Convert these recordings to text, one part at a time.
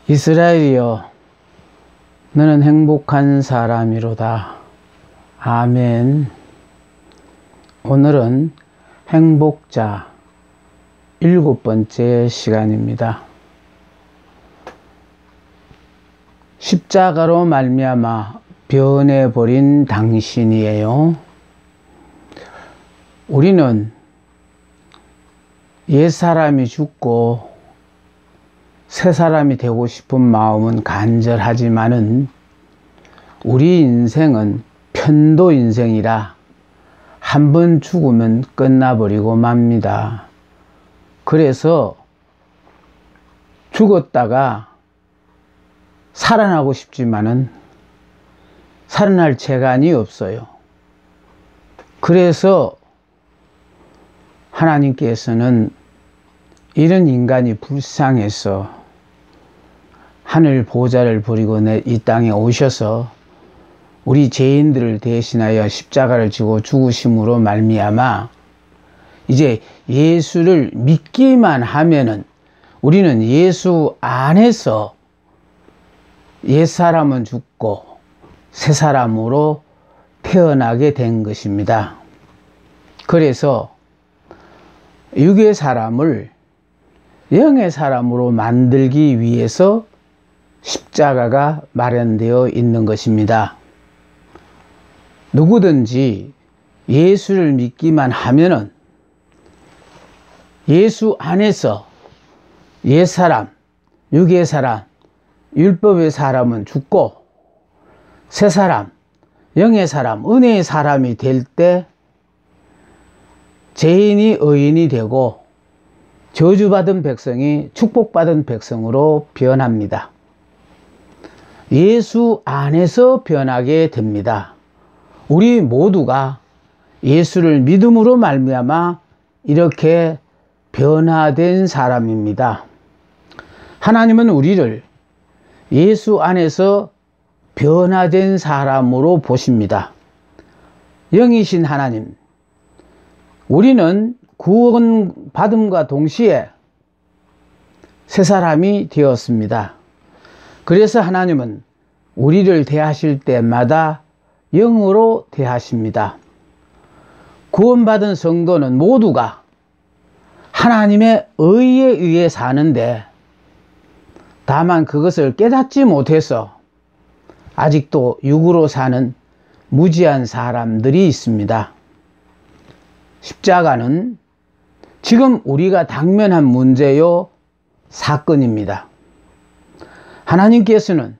이스라엘이여, 너는 행복한 사람이로다. 아멘. 오늘은 행복자 7번째 시간입니다. 십자가로 말미암아 변해버린 당신이에요. 우리는 옛사람이 죽고 새 사람이 되고 싶은 마음은 간절하지만은 우리 인생은 편도 인생이라 한 번 죽으면 끝나버리고 맙니다. 그래서 죽었다가 살아나고 싶지만은 살아날 재간이 없어요. 그래서 하나님께서는 이런 인간이 불쌍해서 하늘 보좌를 버리고 이 땅에 오셔서 우리 죄인들을 대신하여 십자가를 지고 죽으심으로 말미암아 이제 예수를 믿기만 하면은 우리는 예수 안에서 옛사람은 죽고 새사람으로 태어나게 된 것입니다. 그래서 육의 사람을 영의 사람으로 만들기 위해서 십자가가 마련되어 있는 것입니다. 누구든지 예수를 믿기만 하면은 예수 안에서 옛사람, 육의 사람, 율법의 사람은 죽고 새사람, 영의 사람, 은혜의 사람이 될 때 죄인이 의인이 되고 저주받은 백성이 축복받은 백성으로 변합니다. 예수 안에서 변하게 됩니다. 우리 모두가 예수를 믿음으로 말미암아 이렇게 변화된 사람입니다. 하나님은 우리를 예수 안에서 변화된 사람으로 보십니다. 영이신 하나님, 우리는 구원받음과 동시에 새 사람이 되었습니다. 그래서 하나님은 우리를 대하실 때마다 영으로 대하십니다. 구원받은 성도는 모두가 하나님의 의에 의해 사는데 다만 그것을 깨닫지 못해서 아직도 육으로 사는 무지한 사람들이 있습니다. 십자가는 지금 우리가 당면한 문제요 사건입니다. 하나님께서는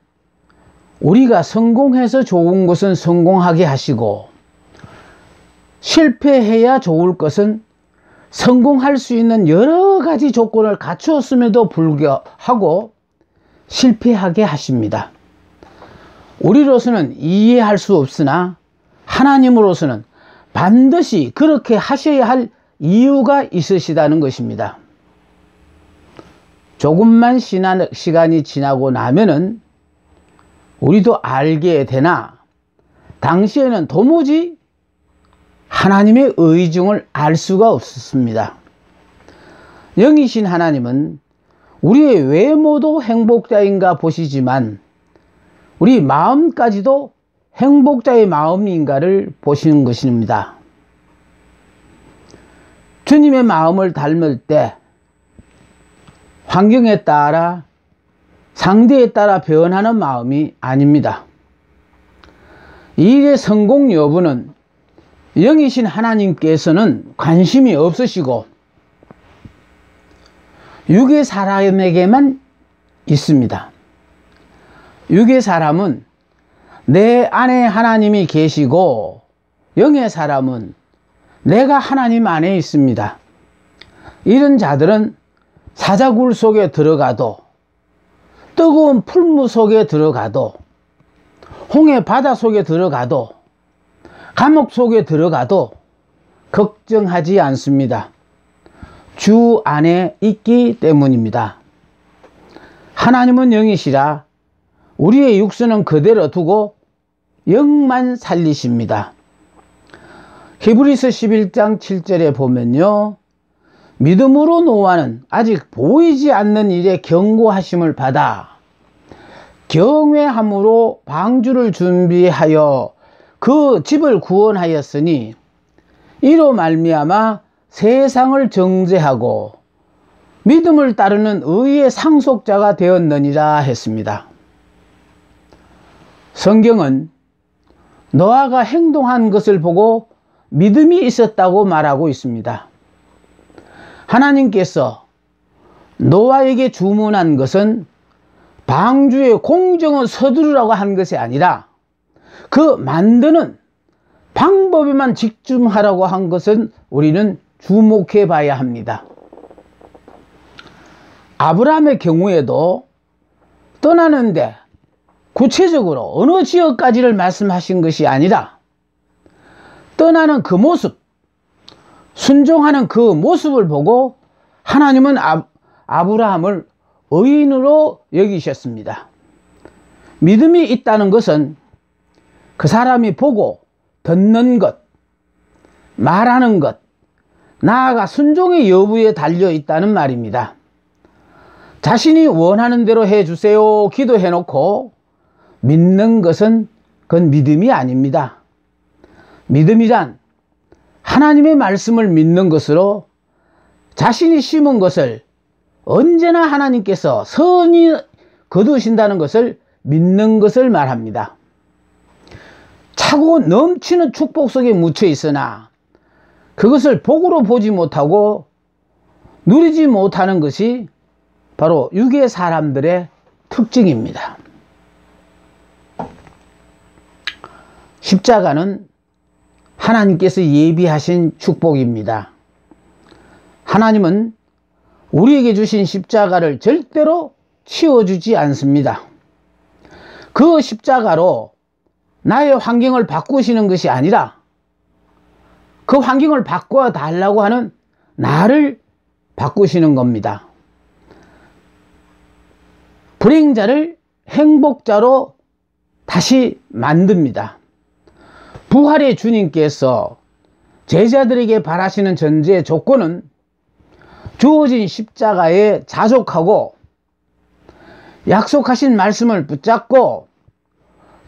우리가 성공해서 좋은 것은 성공하게 하시고 실패해야 좋을 것은 성공할 수 있는 여러 가지 조건을 갖추었음에도 불구하고 실패하게 하십니다. 우리로서는 이해할 수 없으나 하나님으로서는 반드시 그렇게 하셔야 할 이유가 있으시다는 것입니다. 조금만 시간이 지나고 나면은 우리도 알게 되나 당시에는 도무지 하나님의 의중을 알 수가 없었습니다. 영이신 하나님은 우리의 외모도 행복자인가 보시지만 우리 마음까지도 행복자의 마음인가를 보시는 것입니다. 주님의 마음을 닮을 때 환경에 따라 상대에 따라 변하는 마음이 아닙니다. 이 일의 성공 여부는 영이신 하나님께서는 관심이 없으시고 육의 사람에게만 있습니다. 육의 사람은 내 안에 하나님이 계시고 영의 사람은 내가 하나님 안에 있습니다. 이런 자들은 사자굴 속에 들어가도 뜨거운 풀무 속에 들어가도 홍해 바다 속에 들어가도 감옥 속에 들어가도 걱정하지 않습니다. 주 안에 있기 때문입니다. 하나님은 영이시라 우리의 육신은 그대로 두고 영만 살리십니다. 히브리서 11장 7절에 보면요, 믿음으로 노아는 아직 보이지 않는 일에 경고하심을 받아 경외함으로 방주를 준비하여 그 집을 구원하였으니 이로 말미암아 세상을 정죄하고 믿음을 따르는 의의 상속자가 되었느니라 했습니다. 성경은 노아가 행동한 것을 보고 믿음이 있었다고 말하고 있습니다. 하나님께서 노아에게 주문한 것은 방주의 공정을 서두르라고 한 것이 아니라 그 만드는 방법에만 집중하라고 한 것은 우리는 주목해 봐야 합니다. 아브라함의 경우에도 떠나는데 구체적으로 어느 지역까지를 말씀하신 것이 아니라 떠나는 그 모습, 순종하는 그 모습을 보고 하나님은 아브라함을 의인으로 여기셨습니다. 믿음이 있다는 것은 그 사람이 보고 듣는 것, 말하는 것, 나아가 순종의 여부에 달려 있다는 말입니다. 자신이 원하는 대로 해주세요 기도해놓고 믿는 것은 그건 믿음이 아닙니다. 믿음이란 하나님의 말씀을 믿는 것으로 자신이 심은 것을 언제나 하나님께서 선히 거두신다는 것을 믿는 것을 말합니다. 차고 넘치는 축복 속에 묻혀 있으나 그것을 복으로 보지 못하고 누리지 못하는 것이 바로 육의 사람들의 특징입니다. 십자가는 하나님께서 예비하신 축복입니다. 하나님은 우리에게 주신 십자가를 절대로 치워주지 않습니다. 그 십자가로 나의 환경을 바꾸시는 것이 아니라 그 환경을 바꿔 달라고 하는 나를 바꾸시는 겁니다. 불행자를 행복자로 다시 만듭니다. 부활의 주님께서 제자들에게 바라시는 전제 조건은 주어진 십자가에 자족하고 약속하신 말씀을 붙잡고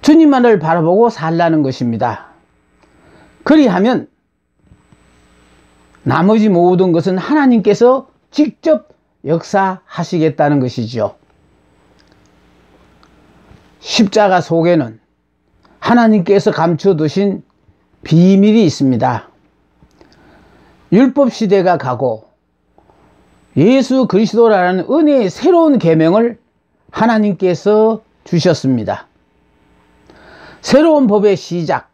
주님만을 바라보고 살라는 것입니다. 그리하면 나머지 모든 것은 하나님께서 직접 역사하시겠다는 것이죠. 십자가 속에는 하나님께서 감춰두신 비밀이 있습니다. 율법 시대가 가고 예수 그리스도라는 은혜의 새로운 계명을 하나님께서 주셨습니다. 새로운 법의 시작,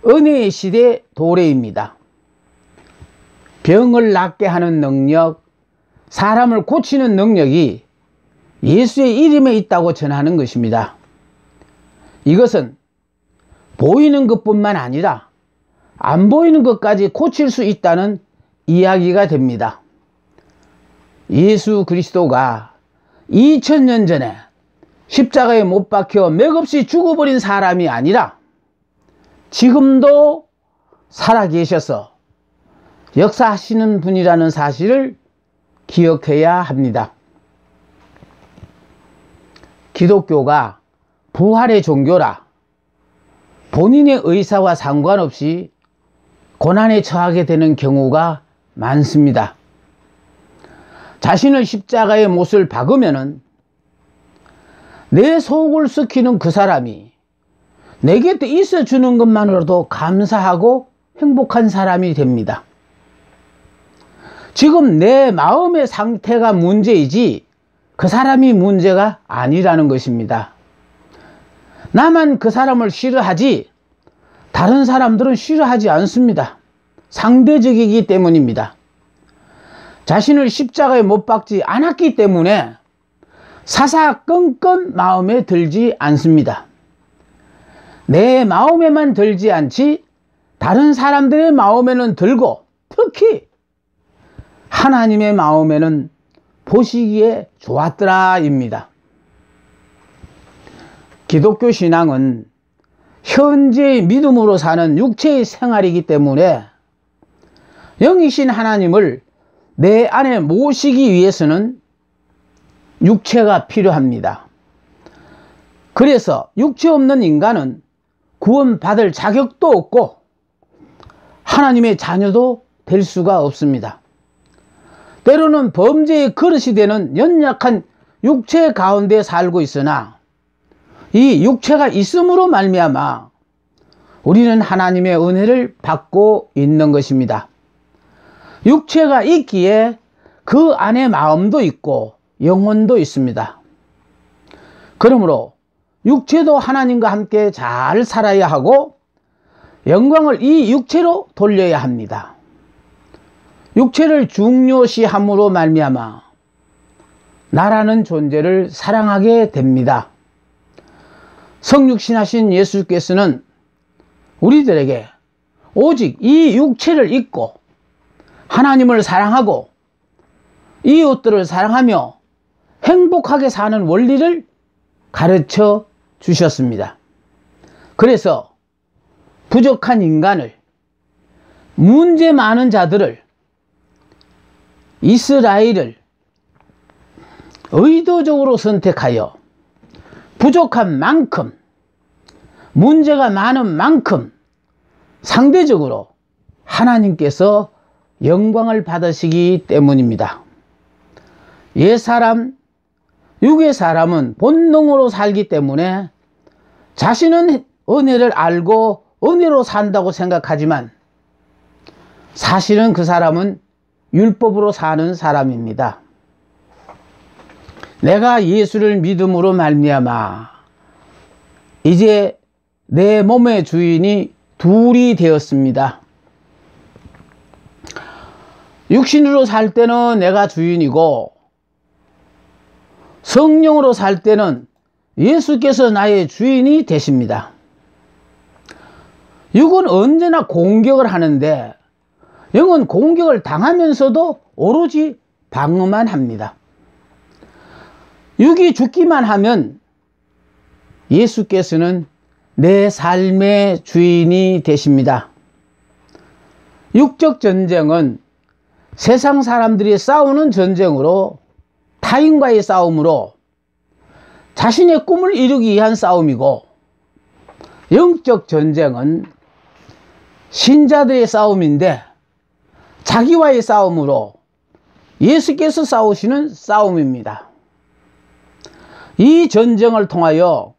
은혜의 시대 도래입니다. 병을 낫게 하는 능력, 사람을 고치는 능력이 예수의 이름에 있다고 전하는 것입니다. 이것은 보이는 것뿐만 아니라 안 보이는 것까지 고칠 수 있다는 이야기가 됩니다. 예수 그리스도가 2000년 전에 십자가에 못 박혀 맥없이 죽어버린 사람이 아니라 지금도 살아계셔서 역사하시는 분이라는 사실을 기억해야 합니다. 기독교가 부활의 종교라 본인의 의사와 상관없이 고난에 처하게 되는 경우가 많습니다. 자신을 십자가의 못을 박으면은 내 속을 썩히는 그 사람이 내 곁에 있어주는 것만으로도 감사하고 행복한 사람이 됩니다. 지금 내 마음의 상태가 문제이지 그 사람이 문제가 아니라는 것입니다. 나만 그 사람을 싫어하지 다른 사람들은 싫어하지 않습니다. 상대적이기 때문입니다. 자신을 십자가에 못 박지 않았기 때문에 사사건건 마음에 들지 않습니다. 내 마음에만 들지 않지 다른 사람들의 마음에는 들고 특히 하나님의 마음에는 보시기에 좋았더라 입니다. 기독교 신앙은 현재의 믿음으로 사는 육체의 생활이기 때문에 영이신 하나님을 내 안에 모시기 위해서는 육체가 필요합니다. 그래서 육체 없는 인간은 구원받을 자격도 없고 하나님의 자녀도 될 수가 없습니다. 때로는 범죄의 그릇이 되는 연약한 육체 가운데 살고 있으나 이 육체가 있음으로 말미암아 우리는 하나님의 은혜를 받고 있는 것입니다. 육체가 있기에 그 안에 마음도 있고 영혼도 있습니다. 그러므로 육체도 하나님과 함께 잘 살아야 하고 영광을 이 육체로 돌려야 합니다. 육체를 중요시함으로 말미암아 나라는 존재를 사랑하게 됩니다. 성육신하신 예수께서는 우리들에게 오직 이 육체를 잊고 하나님을 사랑하고 이웃들을 사랑하며 행복하게 사는 원리를 가르쳐 주셨습니다. 그래서 부족한 인간을, 문제 많은 자들을, 이스라엘을 의도적으로 선택하여 부족한 만큼, 문제가 많은 만큼 상대적으로 하나님께서 영광을 받으시기 때문입니다. 옛사람, 육의 사람은 본능으로 살기 때문에 자신은 은혜를 알고 은혜로 산다고 생각하지만 사실은 그 사람은 율법으로 사는 사람입니다. 내가 예수를 믿음으로 말미암아 이제 내 몸의 주인이 둘이 되었습니다. 육신으로 살 때는 내가 주인이고 성령으로 살 때는 예수께서 나의 주인이 되십니다. 육은 언제나 공격을 하는데 영은 공격을 당하면서도 오로지 방어만 합니다. 육이 죽기만 하면 예수께서는 내 삶의 주인이 되십니다. 육적 전쟁은 세상 사람들이 싸우는 전쟁으로 타인과의 싸움으로 자신의 꿈을 이루기 위한 싸움이고 영적 전쟁은 신자들의 싸움인데 자기와의 싸움으로 예수께서 싸우시는 싸움입니다. 이 전쟁을 통하여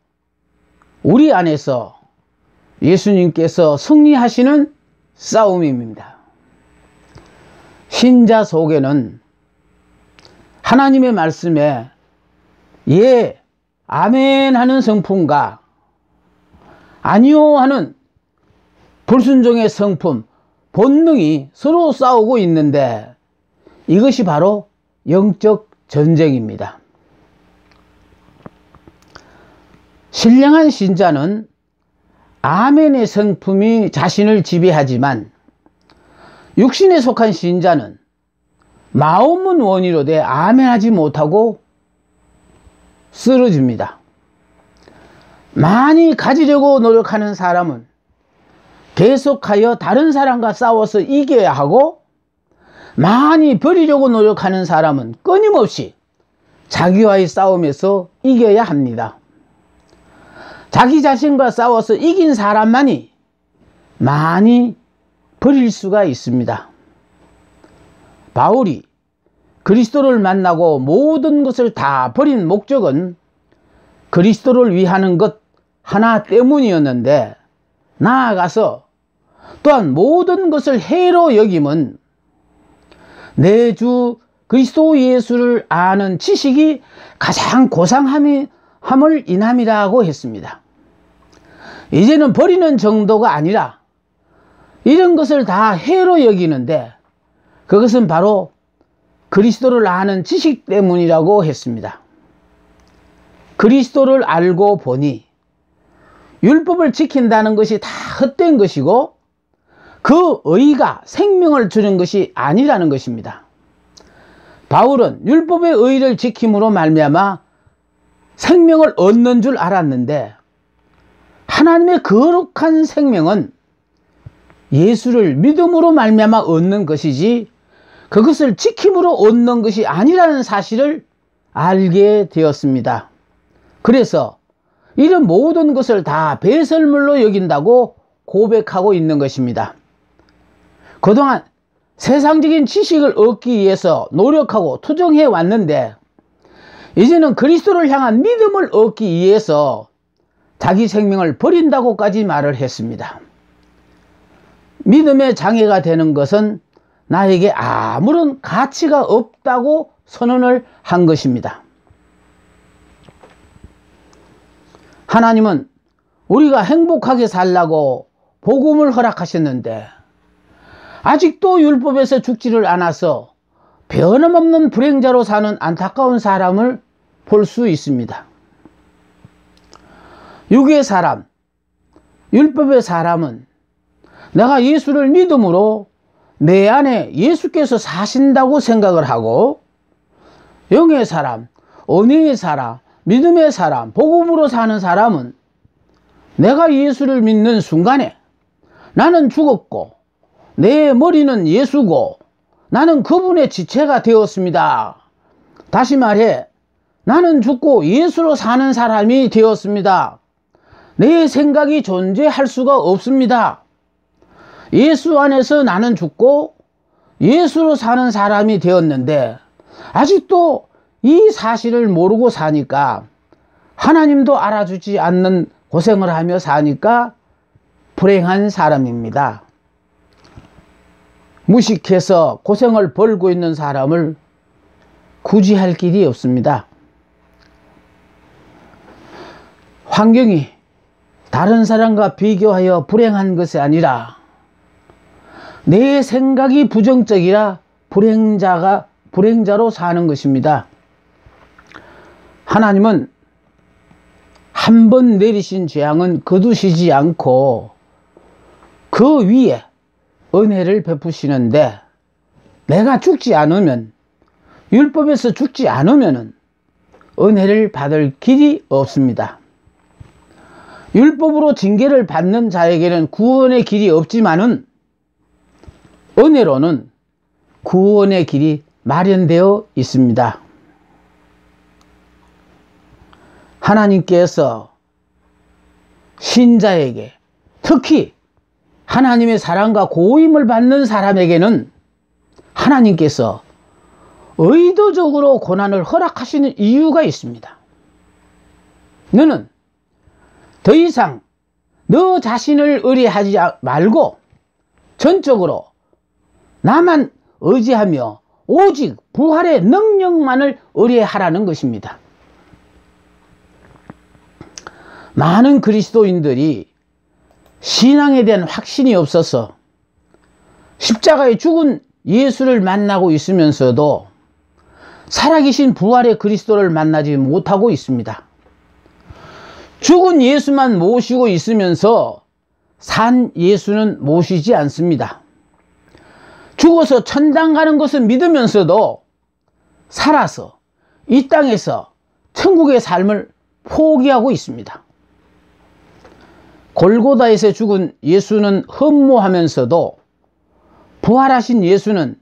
우리 안에서 예수님께서 승리하시는 싸움입니다. 신자 속에는 하나님의 말씀에 예, 아멘 하는 성품과 아니요 하는 불순종의 성품, 본능이 서로 싸우고 있는데 이것이 바로 영적 전쟁입니다. 신령한 신자는 아멘의 성품이 자신을 지배하지만 육신에 속한 신자는 마음은 원의로 돼 아멘하지 못하고 쓰러집니다. 많이 가지려고 노력하는 사람은 계속하여 다른 사람과 싸워서 이겨야 하고 많이 버리려고 노력하는 사람은 끊임없이 자기와의 싸움에서 이겨야 합니다. 자기 자신과 싸워서 이긴 사람만이 많이 버릴 수가 있습니다. 바울이 그리스도를 만나고 모든 것을 다 버린 목적은 그리스도를 위하는 것 하나 때문이었는데 나아가서 또한 모든 것을 해로 여김은 내 주 그리스도 예수를 아는 지식이 가장 고상함을 인함이라고 했습니다. 이제는 버리는 정도가 아니라 이런 것을 다 해로 여기는데 그것은 바로 그리스도를 아는 지식 때문이라고 했습니다. 그리스도를 알고 보니 율법을 지킨다는 것이 다 헛된 것이고 그 의가 생명을 주는 것이 아니라는 것입니다. 바울은 율법의 의를 지킴으로 말미암아 생명을 얻는 줄 알았는데 하나님의 거룩한 생명은 예수를 믿음으로 말미암아 얻는 것이지 그것을 지킴으로 얻는 것이 아니라는 사실을 알게 되었습니다. 그래서 이런 모든 것을 다 배설물로 여긴다고 고백하고 있는 것입니다. 그동안 세상적인 지식을 얻기 위해서 노력하고 투정해 왔는데 이제는 그리스도를 향한 믿음을 얻기 위해서 자기 생명을 버린다고까지 말을 했습니다. 믿음의 장애가 되는 것은 나에게 아무런 가치가 없다고 선언을 한 것입니다. 하나님은 우리가 행복하게 살라고 복음을 허락하셨는데 아직도 율법에서 죽지를 않아서 변함없는 불행자로 사는 안타까운 사람을 볼 수 있습니다. 육의 사람, 율법의 사람은 내가 예수를 믿음으로 내 안에 예수께서 사신다고 생각을 하고, 영의 사람, 은혜의 사람, 믿음의 사람, 복음으로 사는 사람은 내가 예수를 믿는 순간에 나는 죽었고 내 머리는 예수고 나는 그분의 지체가 되었습니다. 다시 말해 나는 죽고 예수로 사는 사람이 되었습니다. 내 생각이 존재할 수가 없습니다. 예수 안에서 나는 죽고 예수로 사는 사람이 되었는데 아직도 이 사실을 모르고 사니까, 하나님도 알아주지 않는 고생을 하며 사니까 불행한 사람입니다. 무식해서 고생을 벌고 있는 사람을 구제할 길이 없습니다. 환경이 다른 사람과 비교하여 불행한 것이 아니라 내 생각이 부정적이라 불행자로 사는 것입니다. 하나님은 한 번 내리신 재앙은 거두시지 않고 그 위에 은혜를 베푸시는데, 내가 죽지 않으면, 율법에서 죽지 않으면 은혜를 받을 길이 없습니다. 율법으로 징계를 받는 자에게는 구원의 길이 없지만은 은혜로는 구원의 길이 마련되어 있습니다. 하나님께서 신자에게, 특히 하나님의 사랑과 고임을 받는 사람에게는 하나님께서 의도적으로 고난을 허락하시는 이유가 있습니다. 너는 더 이상 너 자신을 의뢰하지 말고 전적으로 나만 의지하며 오직 부활의 능력만을 의뢰하라는 것입니다. 많은 그리스도인들이 신앙에 대한 확신이 없어서 십자가에 죽은 예수를 만나고 있으면서도 살아계신 부활의 그리스도를 만나지 못하고 있습니다. 죽은 예수만 모시고 있으면서 산 예수는 모시지 않습니다. 죽어서 천당 가는 것을 믿으면서도 살아서 이 땅에서 천국의 삶을 포기하고 있습니다. 골고다에서 죽은 예수는 흠모하면서도 부활하신 예수는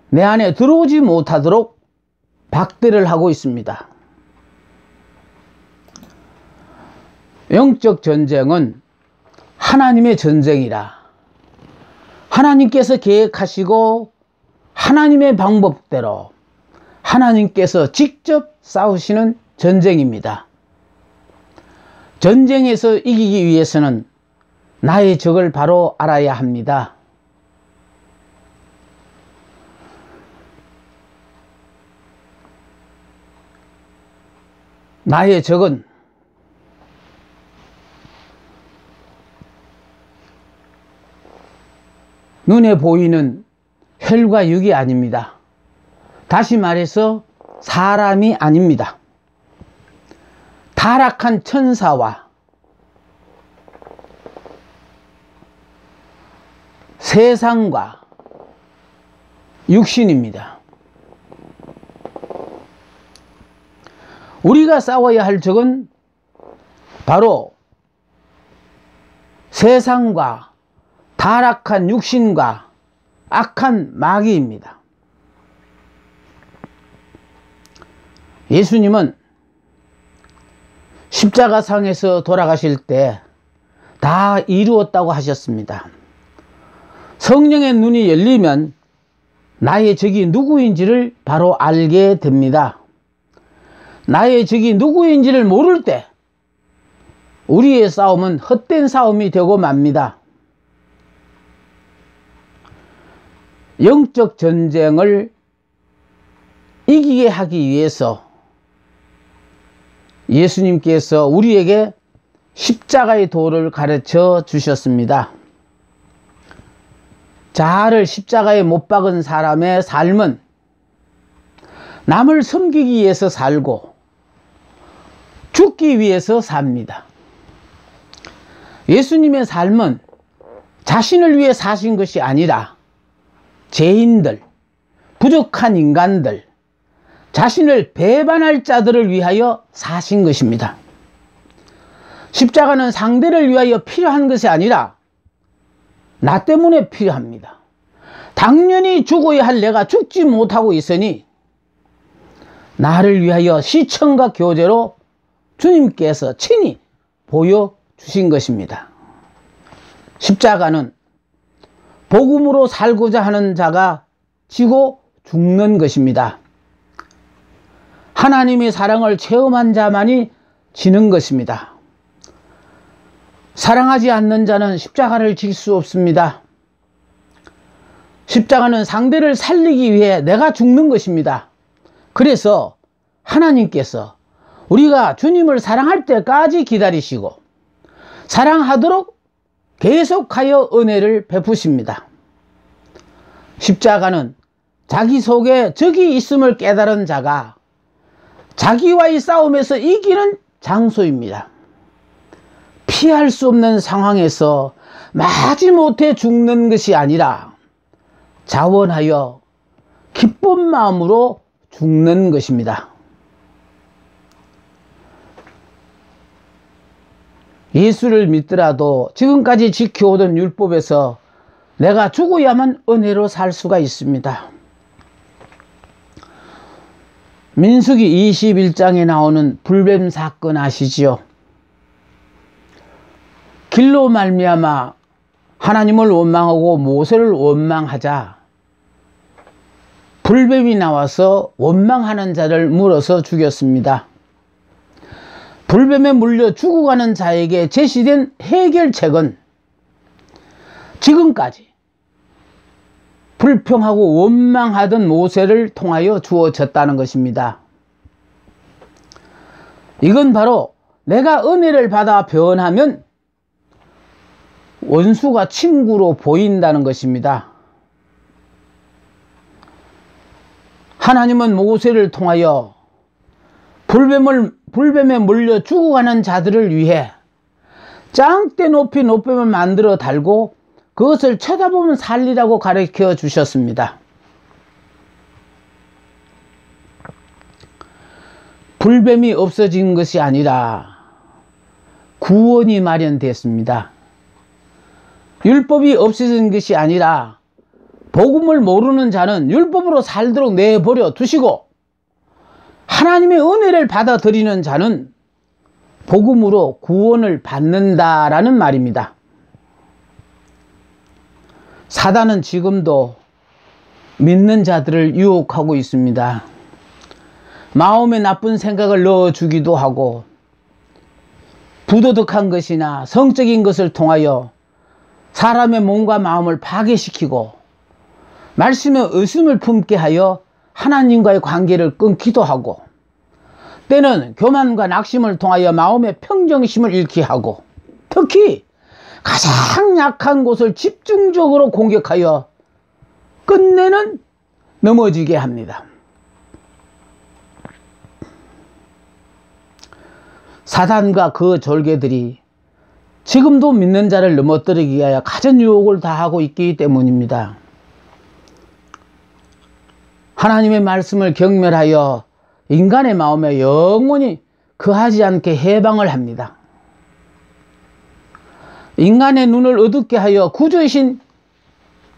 내 안에 들어오지 못하도록 박대를 하고 있습니다. 영적 전쟁은 하나님의 전쟁이라 하나님께서 계획하시고 하나님의 방법대로 하나님께서 직접 싸우시는 전쟁입니다. 전쟁에서 이기기 위해서는 나의 적을 바로 알아야 합니다. 나의 적은 눈에 보이는 혈과 육이 아닙니다. 다시 말해서 사람이 아닙니다. 타락한 천사와 세상과 육신입니다. 우리가 싸워야 할 적은 바로 세상과 타락한 육신과 악한 마귀입니다. 예수님은 십자가상에서 돌아가실 때 다 이루었다고 하셨습니다. 성령의 눈이 열리면 나의 적이 누구인지를 바로 알게 됩니다. 나의 적이 누구인지를 모를 때 우리의 싸움은 헛된 싸움이 되고 맙니다. 영적 전쟁을 이기게 하기 위해서 예수님께서 우리에게 십자가의 도를 가르쳐 주셨습니다. 자아를 십자가에 못 박은 사람의 삶은 남을 섬기기 위해서 살고 죽기 위해서 삽니다. 예수님의 삶은 자신을 위해 사신 것이 아니라 죄인들, 부족한 인간들, 자신을 배반할 자들을 위하여 사신 것입니다. 십자가는 상대를 위하여 필요한 것이 아니라 나 때문에 필요합니다. 당연히 죽어야 할 내가 죽지 못하고 있으니 나를 위하여 시청과 교제로 주님께서 친히 보여주신 것입니다. 십자가는 복음으로 살고자 하는 자가 지고 죽는 것입니다. 하나님의 사랑을 체험한 자만이 지는 것입니다. 사랑하지 않는 자는 십자가를 질 수 없습니다. 십자가는 상대를 살리기 위해 내가 죽는 것입니다. 그래서 하나님께서 우리가 주님을 사랑할 때까지 기다리시고 사랑하도록 계속하여 은혜를 베푸십니다. 십자가는 자기 속에 적이 있음을 깨달은 자가 자기와의 싸움에서 이기는 장소입니다. 피할 수 없는 상황에서 마지못해 죽는 것이 아니라 자원하여 기쁜 마음으로 죽는 것입니다. 예수를 믿더라도 지금까지 지켜오던 율법에서 내가 죽어야만 은혜로 살 수가 있습니다. 민수기 21장에 나오는 불뱀 사건 아시지요? 길로 말미암아 하나님을 원망하고 모세를 원망하자 불뱀이 나와서 원망하는 자를 물어서 죽였습니다. 불뱀에 물려 죽어가는 자에게 제시된 해결책은 지금까지 불평하고 원망하던 모세를 통하여 주어졌다는 것입니다. 이건 바로 내가 은혜를 받아 변하면 원수가 친구로 보인다는 것입니다. 하나님은 모세를 통하여 불뱀에 물려 죽어가는 자들을 위해 짱대 높이 노뱀을 만들어 달고 그것을 쳐다보면 살리라고 가르쳐 주셨습니다. 불뱀이 없어진 것이 아니라 구원이 마련됐습니다. 율법이 없어진 것이 아니라 복음을 모르는 자는 율법으로 살도록 내버려 두시고 하나님의 은혜를 받아들이는 자는 복음으로 구원을 받는다라는 말입니다. 사단은 지금도 믿는 자들을 유혹하고 있습니다. 마음에 나쁜 생각을 넣어주기도 하고 부도덕한 것이나 성적인 것을 통하여 사람의 몸과 마음을 파괴시키고 말씀에 의심을 품게 하여 하나님과의 관계를 끊기도 하고 때는 교만과 낙심을 통하여 마음의 평정심을 잃게 하고 특히 가장 약한 곳을 집중적으로 공격하여 끝내는 넘어지게 합니다. 사단과 그 졸개들이 지금도 믿는 자를 넘어뜨리기 위하여 가진 유혹을 다하고 있기 때문입니다. 하나님의 말씀을 경멸하여 인간의 마음에 영원히 거하지 않게 해방을 합니다. 인간의 눈을 어둡게 하여 구주이신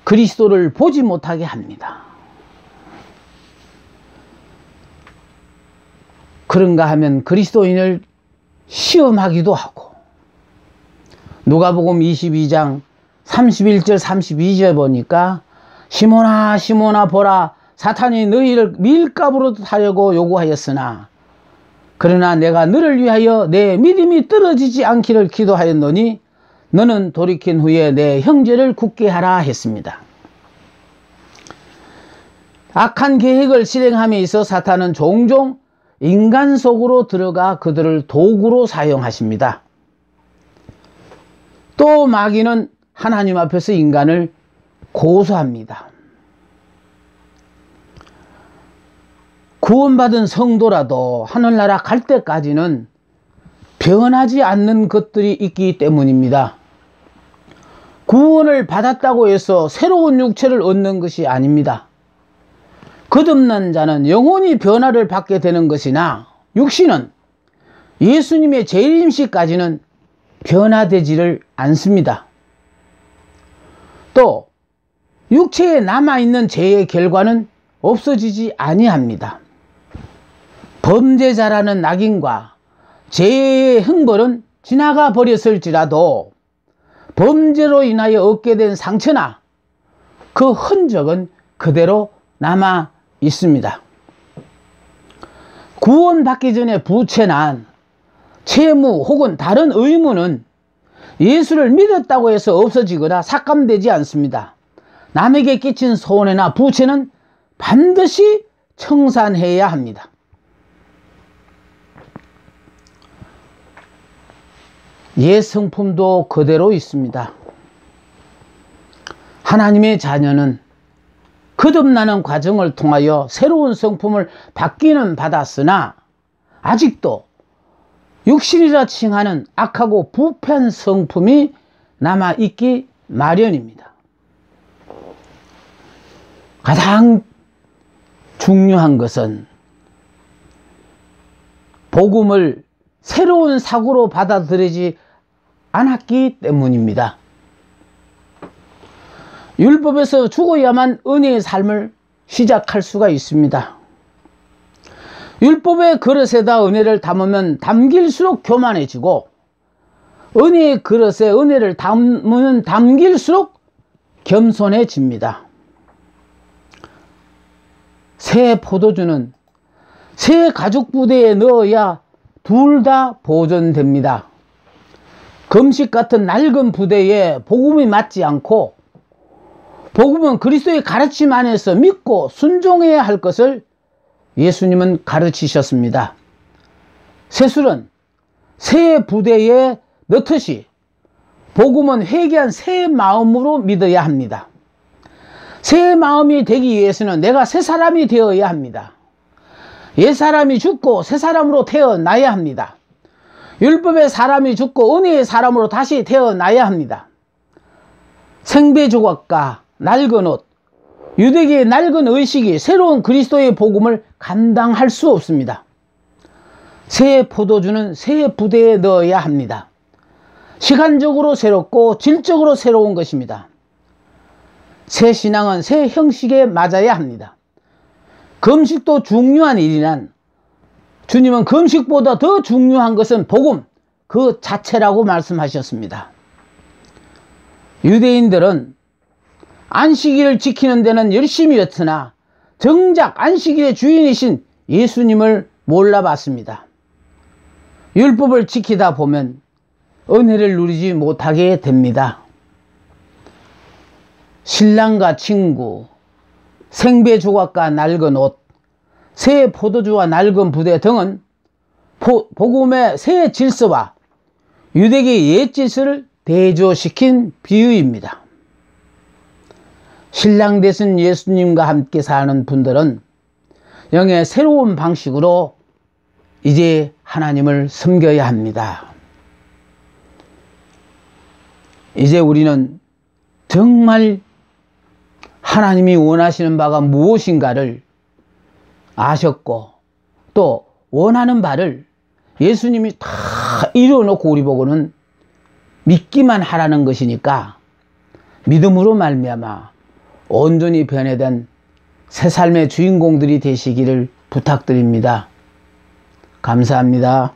그리스도를 보지 못하게 합니다. 그런가 하면 그리스도인을 시험하기도 하고, 누가복음 22장 31절 32절 보니까 시몬아 시몬아 보라, 사탄이 너희를 밀가부로 하려고 요구하였으나 그러나 내가 너를 위하여 내 믿음이 떨어지지 않기를 기도하였노니 너는 돌이킨 후에 내 형제를 굳게 하라 했습니다. 악한 계획을 실행함에 있어 사탄은 종종 인간 속으로 들어가 그들을 도구로 사용하십니다. 또 마귀는 하나님 앞에서 인간을 고소합니다. 구원받은 성도라도 하늘나라 갈 때까지는 변하지 않는 것들이 있기 때문입니다. 구원을 받았다고 해서 새로운 육체를 얻는 것이 아닙니다. 거듭난 자는 영원히 변화를 받게 되는 것이나 육신은 예수님의 재림시까지는 변화되지를 않습니다. 또 육체에 남아있는 죄의 결과는 없어지지 아니합니다. 범죄자라는 낙인과 죄의 형벌은 지나가 버렸을지라도 범죄로 인하여 얻게 된 상처나 그 흔적은 그대로 남아 있습니다. 구원받기 전에 부채난 채무 혹은 다른 의무는 예수를 믿었다고 해서 없어지거나 삭감되지 않습니다. 남에게 끼친 손해나 부채는 반드시 청산해야 합니다. 옛 성품도 그대로 있습니다. 하나님의 자녀는 거듭나는 과정을 통하여 새로운 성품을 받기는 받았으나 아직도 육신이라 칭하는 악하고 부패한 성품이 남아있기 마련입니다. 가장 중요한 것은 복음을 새로운 사고로 받아들이지 않았기 때문입니다. 율법에서 죽어야만 은혜의 삶을 시작할 수가 있습니다. 율법의 그릇에다 은혜를 담으면 담길수록 교만해지고 은혜의 그릇에 은혜를 담으면 담길수록 겸손해집니다. 새 포도주는 새 가죽 부대에 넣어야 둘 다 보존됩니다. 금식 같은 낡은 부대에 복음이 맞지 않고 복음은 그리스도의 가르침 안에서 믿고 순종해야 할 것을 예수님은 가르치셨습니다. 새술은 새 부대에 넣듯이 복음은 회개한 새 마음으로 믿어야 합니다. 새 마음이 되기 위해서는 내가 새 사람이 되어야 합니다. 옛 사람이 죽고 새 사람으로 태어나야 합니다. 율법의 사람이 죽고 은혜의 사람으로 다시 태어나야 합니다. 생배 조각과 낡은 옷, 유대계의 낡은 의식이 새로운 그리스도의 복음을 감당할 수 없습니다. 새 포도주는 새 부대에 넣어야 합니다. 시간적으로 새롭고 질적으로 새로운 것입니다. 새 신앙은 새 형식에 맞아야 합니다. 금식도 중요한 일이란 주님은 금식보다 더 중요한 것은 복음 그 자체라고 말씀하셨습니다. 유대인들은 안식일을 지키는 데는 열심이었으나 정작 안식일의 주인이신 예수님을 몰라봤습니다. 율법을 지키다 보면 은혜를 누리지 못하게 됩니다. 신랑과 친구, 생배 조각과 낡은 옷, 새 포도주와 낡은 부대 등은 복음의 새 질서와 유대계의 옛 질서를 대조시킨 비유입니다. 신랑 되신 예수님과 함께 사는 분들은 영의 새로운 방식으로 이제 하나님을 섬겨야 합니다. 이제 우리는 정말 하나님이 원하시는 바가 무엇인가를 아셨고 또 원하는 바를 예수님이 다 이루어놓고 우리 보고는 믿기만 하라는 것이니까 믿음으로 말미암아 온전히 변해된 새 삶의 주인공들이 되시기를 부탁드립니다. 감사합니다.